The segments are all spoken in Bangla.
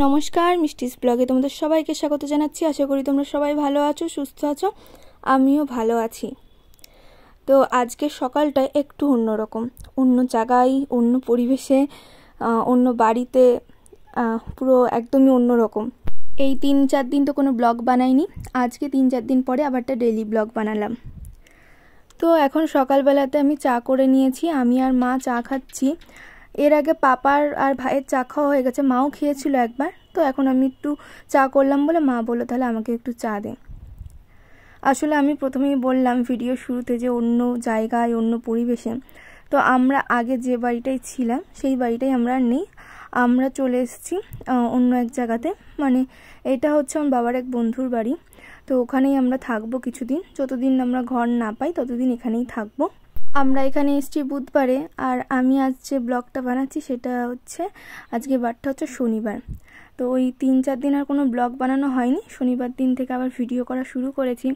নমস্কার, মিষ্টিস ব্লগে তোমাদের সবাইকে স্বাগত জানাচ্ছি। আশা করি তোমরা সবাই ভালো আছো, সুস্থ আছো। আমিও ভালো আছি। তো আজকের সকালটা একটু অন্যরকম, অন্য জায়গায়, অন্য পরিবেশে, অন্য বাড়িতে, পুরো একদমই অন্যরকম। এই 3-4 দিন তো কোনো ব্লগ বানাইনি, আজকে 3-4 দিন পরে আবার একটা ডেইলি ব্লগ বানালাম। তো এখন সকালবেলাতে আমি চা করে নিয়েছি, আমি আর মা চা খাচ্ছি। এর আগে পাপার আর ভাইয়ের চা খাওয়া হয়ে গেছে, মাও খেয়েছিল একবার। তো এখন আমি একটু চা করলাম বলে মা বললো তাহলে আমাকে একটু চা দে। আসলে আমি প্রথমেই বললাম ভিডিও শুরুতে যে অন্য জায়গায়, অন্য পরিবেশে। তো আমরা আগে যে বাড়িটাই ছিলাম সেই বাড়িটাই আমরা আর নেই, আমরা চলে এসেছি অন্য এক জায়গাতে। মানে এটা হচ্ছে আমার বাবার এক বন্ধুর বাড়ি। তো ওখানেই আমরা থাকবো কিছুদিন, যতদিন আমরা ঘর না পাই ততদিন এখানেই থাকবো। আমরা এখানে এসেছি বুধবারে, আর আমি আজ যে ব্লগটা বানাচ্ছি সেটা হচ্ছে আজকে বারটা হচ্ছে শনিবার। তো ওই 3-4 দিন আর কোনো ব্লগ বানানো হয়নি, শনিবার দিন থেকে আবার ভিডিও করা শুরু করেছি।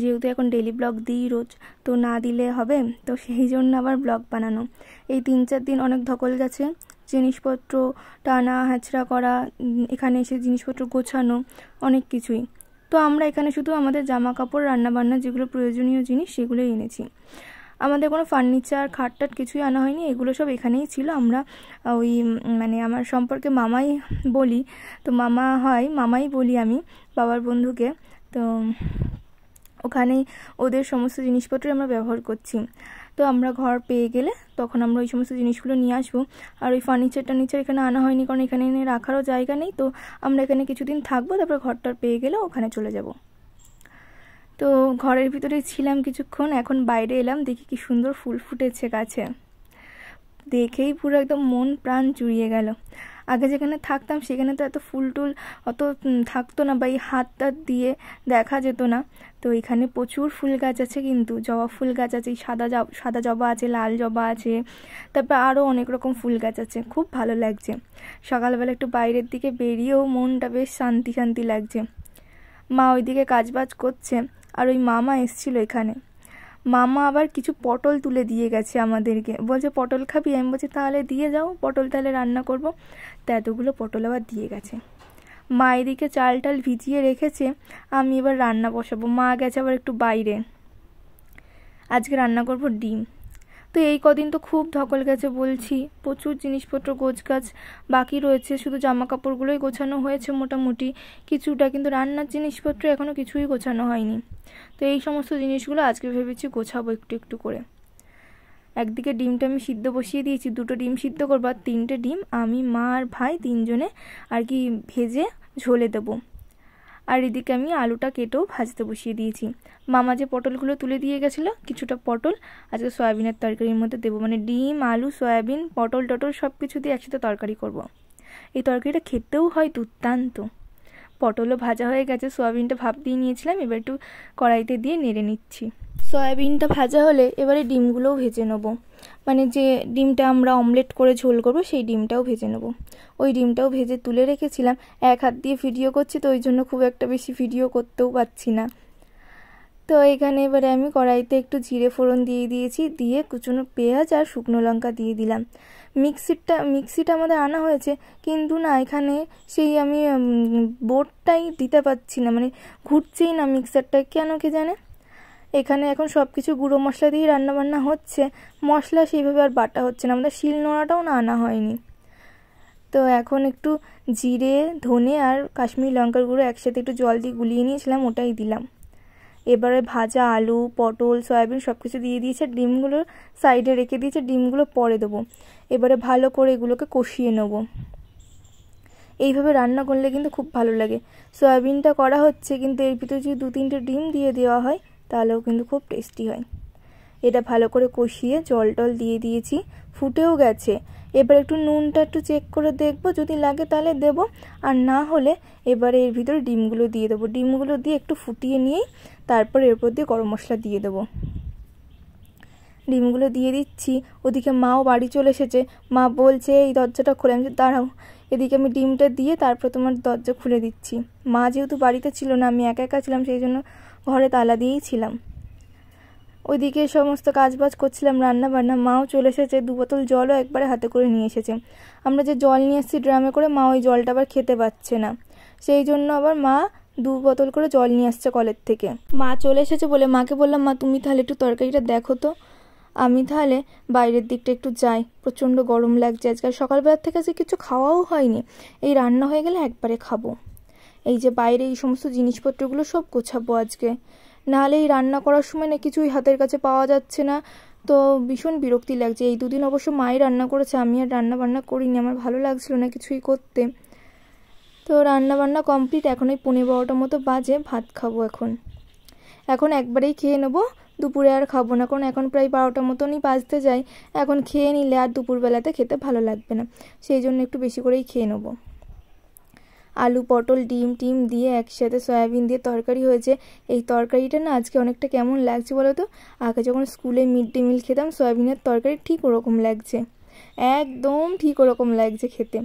যেহেতু এখন ডেইলি ব্লগ দিই রোজ, তো না দিলে হবে, তো সেই জন্য আবার ব্লগ বানানো। এই 3-4 দিন অনেক ধকল গেছে, জিনিসপত্র টানা হ্যাচড়া করা, এখানে এসে জিনিসপত্র গোছানো, অনেক কিছুই। তো আমরা এখানে শুধু আমাদের জামা কাপড়, রান্নাবান্না যেগুলো প্রয়োজনীয় জিনিস সেগুলোই এনেছি। আমাদের কোনো ফার্নিচার, খাট টাট কিছুই আনা হয়নি, এগুলো সব এখানেই ছিল। আমরা ওই মানে আমার সম্পর্কে মামাই বলি, তো মামা হয়, মামাই বলি আমি বাবার বন্ধুকে। তো ওখানেই ওদের সমস্ত জিনিসপত্র আমরা ব্যবহার করছি। তো আমরা ঘর পেয়ে গেলে তখন আমরা ওই সমস্ত জিনিসগুলো নিয়ে আসবো। আর ওই ফার্নিচার টার্নিচার এখানে আনা হয়নি, কারণ এখানে এনে রাখারও জায়গা নেই। তো আমরা এখানে কিছুদিন থাকবো, তারপর ঘরটার পেয়ে গেলে ওখানে চলে যাব। তো ঘরের ভিতরে ছিলাম কিছুক্ষণ, এখন বাইরে এলাম, দেখি কি সুন্দর ফুল ফুটেছে গাছে। দেখেই পুরো একদম মন প্রাণ জুড়িয়ে গেল। আগে যেখানে থাকতাম সেখানে তো এত ফুল টুল অত থাকতো না, বা এই হাত টাত দিয়ে দেখা যেত না। তো এখানে প্রচুর ফুল গাছ আছে, কিন্তু জবা ফুল গাছ আছে, সাদা জবা আছে, লাল জবা আছে, তারপর আরও অনেক রকম ফুল গাছ আছে। খুব ভালো লাগছে। সকালবেলা একটু বাইরের দিকে বেরিয়েও মনটা বেশ শান্তি শান্তি লাগছে। মা ওইদিকে কাজবাজ করছে, আর ওই মামা এসছিল এখানে। মামা আবার কিছু পটল তুলে দিয়ে গেছে আমাদেরকে, বলছে পটল খাবি? আমি বলছি তাহলে দিয়ে যাও, পটল তাহলে রান্না করব। তা এতগুলো পটল আবার দিয়ে গেছে। মা এদিকে চাল টাল ভিজিয়ে রেখেছে, আমি এবার রান্না বসাবো। মা গেছে আবার একটু বাইরে, আজকে রান্না করব ডিম। তো এই কদিন তো খুব ধকল গেছে বলছি, প্রচুর জিনিসপত্র গোছগাছ বাকি রয়েছে, শুধু জামা কাপড়গুলোই গোছানো হয়েছে মোটামুটি কিছুটা, কিন্তু রান্নার জিনিসপত্র এখনও কিছুই গোছানো হয়নি। তো এই সমস্ত জিনিসগুলো আজকে ভেবেছি গোছাবো একটু একটু করে। একদিকে ডিমটা আমি সিদ্ধ বসিয়ে দিয়েছি, 2টো ডিম সিদ্ধ করবো, আর 3টে ডিম আমি, মা আর ভাই 3জনে আর কি ভেজে ঝোলে দেবো। আর এদিকে আমি আলুটা কেটেও ভাজতে বসিয়ে দিয়েছি। মামা যে পটলগুলো তুলে দিয়ে গেছিলো, কিছুটা পটল আজকে সয়াবিনের তরকারির মধ্যে দেবো। মানে ডিম, আলু, সয়াবিন, পটল টটল সব কিছু দিয়ে একসাথে তরকারি করব। এই তরকারিটা খেতেও হয় দুর্দান্ত। পটলও ভাজা হয়ে গেছে, সয়াবিনটা ভাপ দিয়ে নিয়েছিলাম, এবার একটু কড়াইতে দিয়ে নেড়ে নিচ্ছি। সয়াবিনটা ভাজা হলে এবারে ডিমগুলোও ভেজে নেবো। মানে যে ডিমটা আমরা অমলেট করে ঝোল করব সেই ডিমটাও ভেজে নেব। ওই ডিমটাও ভেজে তুলে রেখেছিলাম। এক হাত দিয়ে ভিডিও করছি, তো ওই জন্য খুব একটা বেশি ভিডিও করতেও পারছি না। তো এখানে এবারে আমি কড়াইতে একটু জিরে ফোড়ন দিয়ে দিয়েছি, দিয়ে কুচনো পেঁয়াজ আর শুকনো লঙ্কা দিয়ে দিলাম। মিক্সিটা আমাদের আনা হয়েছে, কিন্তু না এখানে সেই আমি বোর্ডটাই দিতে পারছি না, মানে ঘুরছেই না মিক্সারটা, কেন কে জানে। এখানে এখন সব কিছু গুঁড়ো মশলা দিয়ে রান্নাবান্না হচ্ছে, মশলা সেইভাবে আর বাটা হচ্ছে না, আমাদের শিল নোড়াটাও না আনা হয়নি। তো এখন একটু জিরে, ধনে আর কাশ্মীরি লঙ্কার গুঁড়ো একসাথে একটু জল দিয়ে গুলিয়ে নিয়েছিলাম, ওটাই দিলাম। এবারে ভাজা আলু, পটল, সয়াবিন সব কিছু দিয়ে দিয়েছে, ডিমগুলো সাইডে রেখে দিয়েছে, ডিমগুলো পরে দেবো। এবারে ভালো করে এগুলোকে কষিয়ে নেবো। এইভাবে রান্না করলে কিন্তু খুব ভালো লাগে। সয়াবিনটা করা হচ্ছে, কিন্তু এর ভিতরে যদি 2-3টে ডিম দিয়ে দেওয়া হয় তাহলেও কিন্তু খুব টেস্টি হয়। এটা ভালো করে কষিয়ে জল টল দিয়ে দিয়েছি, ফুটেও গেছে। এবার একটু নুনটা একটু চেক করে দেখবো, যদি লাগে তাহলে দেব, আর না হলে এবারে এর ভিতরে ডিমগুলো দিয়ে দেবো। ডিমগুলো দিয়ে একটু ফুটিয়ে নিয়েই তারপর এর উপর দিয়ে গরম মশলা দিয়ে দেবো। ডিমগুলো দিয়ে দিচ্ছি। ওদিকে মাও বাড়ি চলে এসেছে, মা বলছে এই দরজাটা খুলে। আমি দাঁড়াও, এদিকে আমি ডিমটা দিয়ে তারপর তোমার দরজা খুলে দিচ্ছি। মা যেহেতু বাড়িতে ছিল না, আমি একা একা ছিলাম, সেই জন্য ঘরে তালা দিয়েই ছিলাম। ওইদিকে সমস্ত কাজবাজ করছিলাম, রান্না বান্না। মাও চলে এসেছে, 2 বোতল জলও একবারে হাতে করে নিয়ে এসেছে। আমরা যে জল নিয়ে এসেছি ড্রামে করে, মা ওই জলটা আবার খেতে পাচ্ছে না, সেই জন্য আবার মা 2 বোতল করে জল নিয়ে আসছে কলের থেকে। মা চলে এসেছে বলে মাকে বললাম, মা তুমি তাহলে একটু তরকারিটা দেখো তো, আমি তাহলে বাইরের দিকটা একটু যাই, প্রচণ্ড গরম লাগছে আজকে। সকালবেলার থেকে আজকে কিছু খাওয়াও হয়নি, এই রান্না হয়ে গেলে একবারে খাবো। এই যে বাইরে এই সমস্ত জিনিসপত্রগুলো সব গোছাবো আজকে, নাহলে এই রান্না করার সময় না কিছুই হাতের কাছে পাওয়া যাচ্ছে না, তো ভীষণ বিরক্তি লাগছে। এই 2 দিন অবশ্য মাই রান্না করেছে, আমি আর রান্না বান্না করিনি, আমার ভালো লাগছিল না কিছুই করতে। তো রান্না বান্না কমপ্লিট, এখন ওই 11:15টার মতো বাজে, ভাত খাবো এখন একবারেই খেয়ে নেবো, দুপুরে আর খাবো না, কারণ এখন প্রায় 12টার মতনই বাজতে যায়। এখন খেয়ে নিলে আর দুপুরবেলাতে খেতে ভালো লাগবে না, সেই জন্য একটু বেশি করেই খেয়ে নেবো। আলু পটল ডিম টিম দিয়ে একসাথে সয়াবিন দিয়ে তরকারি হয়েছে। এই তরকারিটা না আজকে অনেকটা কেমন লাগছে বলো তো, আগে যখন স্কুলে মিড ডে মিল খেতাম সয়াবিনের তরকারি ঠিক ওরকম লাগছে, একদম ঠিক ওরকম লাগছে খেতে,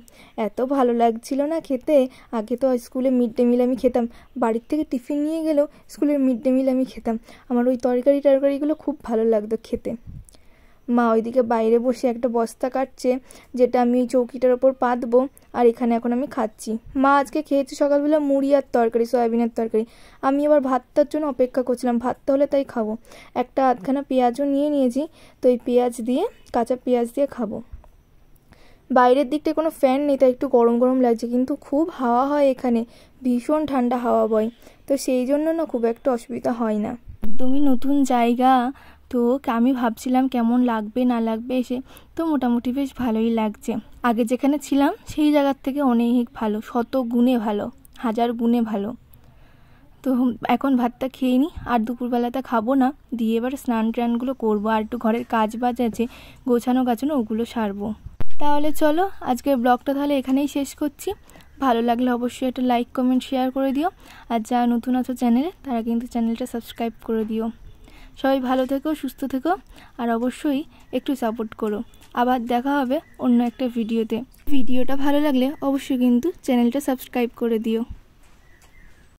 এত ভালো লাগছিল না খেতে। আগে তো স্কুলে মিড ডে মিল আমি খেতাম, বাড়ির থেকে টিফিন নিয়ে গেলেও স্কুলের মিড ডে মিল আমি খেতাম, আমার ওই তরকারিগুলো খুব ভালো লাগতো খেতে। মা ওইদিকে বাইরে বসে একটা বস্তা কাটছে, যেটা আমি ওই চৌকিটার ওপর পাতবো, আর এখানে এখন আমি খাচ্ছি। মা আজকে খেয়েছে সকালবেলা মুড়ি আর তরকারি, সয়াবিনের তরকারি। আমি আবার ভাতটার জন্য অপেক্ষা করছিলাম, ভাতটা হলে তাই খাবো। একটা আধখানা পেঁয়াজও নিয়ে নিয়েছি, তো এই পেঁয়াজ দিয়ে, কাঁচা পেঁয়াজ দিয়ে খাবো। বাইরের দিকটায় কোনো ফ্যান নেই, তাই একটু গরম গরম লাগছে, কিন্তু খুব হাওয়া হয় এখানে, ভীষণ ঠান্ডা হাওয়া বয়, তো সেই জন্য না খুব একটা অসুবিধা হয় না। একদমই নতুন জায়গা, তো আমি ভাবছিলাম কেমন লাগবে না লাগবে এসে, তো মোটামুটি বেশ ভালোই লাগছে। আগে যেখানে ছিলাম সেই জায়গার থেকে অনেক ভালো, 100 গুণে ভালো, 1000 গুণে ভালো। তো এখন ভাতটা খেয়ে নিই, আর দুপুরবেলাটা খাবো না, দিয়ে এবার স্নান টানগুলো করবো, আর একটু ঘরের কাজ বাজ আছে গোছানো গাছানো, ওগুলো সারবো। তাহলে চলো আজকের ব্লগটা তাহলে এখানেই শেষ করছি। ভালো লাগলে অবশ্যই একটা লাইক কমেন্ট শেয়ার করে দিও, আর যারা নতুন আছো চ্যানেলে তারা কিন্তু চ্যানেলটা সাবস্ক্রাইব করে দিও। সবাই ভালো থেকো, সুস্থ থেকো, আর অবশ্যই একটু সাপোর্ট করো। আবার দেখা হবে অন্য একটা ভিডিওতে। ভিডিওটা ভালো লাগলে অবশ্যই কিন্তু চ্যানেলটা সাবস্ক্রাইব করে দিও।